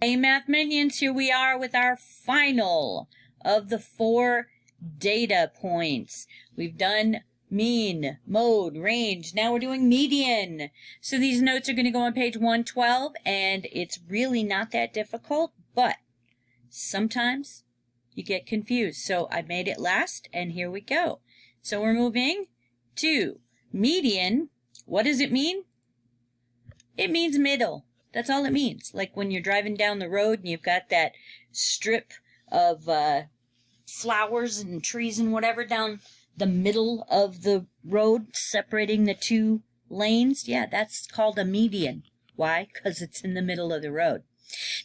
Hey Math Minions, here we are with our final of the 4 data points. We've done mean, mode, range. Now we're doing median. So these notes are going to go on page 112, and it's really not that difficult, but sometimes you get confused. So I made it last, and here we go. So we're moving to median. What does it mean? It means middle. That's all it means. Like when you're driving down the road and you've got that strip of flowers and trees and whatever down the middle of the road separating the 2 lanes. Yeah, that's called a median. Why? Because it's in the middle of the road.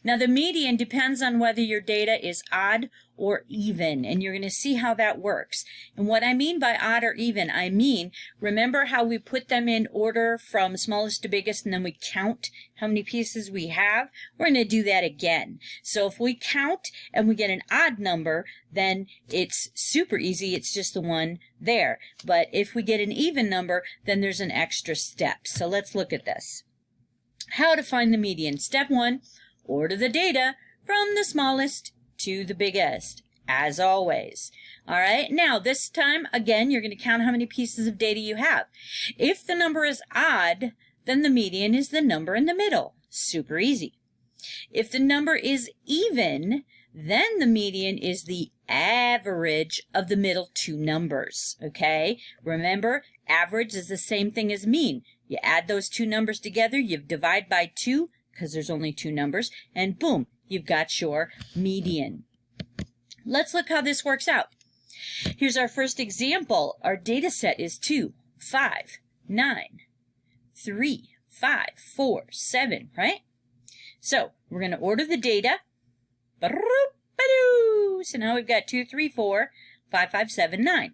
Now the median depends on whether your data is odd or even, and you're going to see how that works. And what I mean by odd or even, I mean, remember how we put them in order from smallest to biggest and then we count how many pieces we have? We're going to do that again. So if we count and we get an odd number, then it's super easy. It's just the one there. But if we get an even number, then there's an extra step. So let's look at this. How to find the median. Step 1. Order the data from the smallest to the biggest, as always. All right, now this time, again, you're going to count how many pieces of data you have. If the number is odd, then the median is the number in the middle. Super easy. If the number is even, then the median is the average of the middle 2 numbers, okay? Remember, average is the same thing as mean. You add those 2 numbers together, you divide by 2, because there's only 2 numbers, and boom, you've got your median. Let's look how this works out. Here's our first example. Our data set is 2, 5, 9, 3, 5, 4, 7, right? So we're going to order the data. So now we've got 2, 3, 4, 5, 5, 7, 9.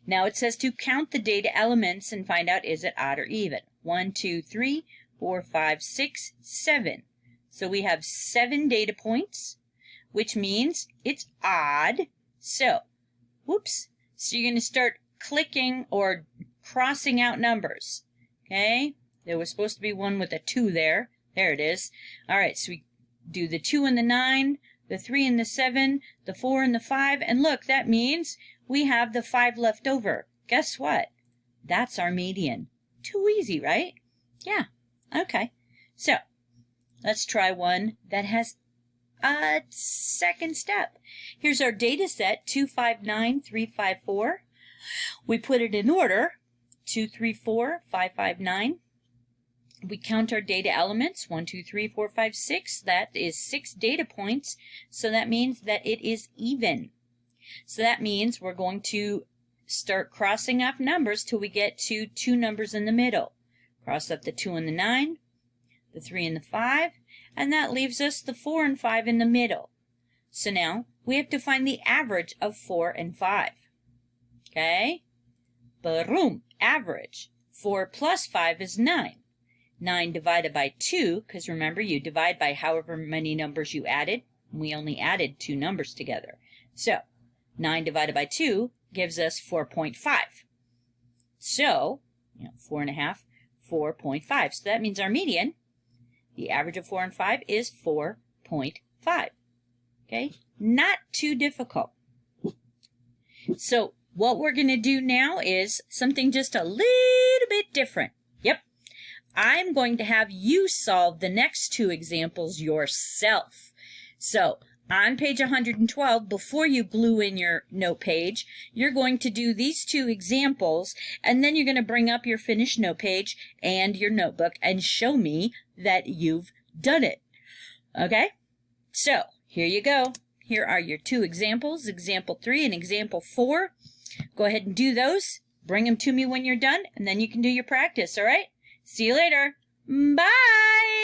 Now it says to count the data elements and find out is it odd or even. 1, 2, 3, 4, 5, 6, 7. So we have 7 data points, which means it's odd. So, whoops. So you're going to start clicking or crossing out numbers. Okay? There was supposed to be one with a 2 there. There it is. All right, so we do the 2 and the 9, the 3 and the 7, the 4 and the 5, and look, that means we have the 5 left over. Guess what? That's our median. Too easy, right? Yeah. Okay, so let's try one that has a second step. Here's our data set, 2, 5, 9, 3, 5, 4. We put it in order, 2, 3, 4, 5, 5, 9. We count our data elements, 1, 2, 3, 4, 5, 6. That is 6 data points, so that means that it is even. So that means we're going to start crossing off numbers till we get to 2 numbers in the middle. Cross up the 2 and the 9, the 3 and the 5, and that leaves us the 4 and 5 in the middle. So now we have to find the average of 4 and 5. Okay? Boom, average. 4 plus 5 is 9. 9 divided by 2, because remember you divide by however many numbers you added. We only added 2 numbers together. So 9 divided by 2 gives us 4.5. So, 4.5. 4.5. So that means our median, the average of 4 and 5, is 4.5. Okay? Not too difficult. So what we're going to do now is something just a little bit different. Yep. I'm going to have you solve the next 2 examples yourself. So on page 112, before you glue in your note page, you're going to do these 2 examples, and then you're going to bring up your finished note page and your notebook and show me that you've done it. Okay? So, here you go. Here are your 2 examples, example 3 and example 4. Go ahead and do those. Bring them to me when you're done, and then you can do your practice, all right? See you later. Bye!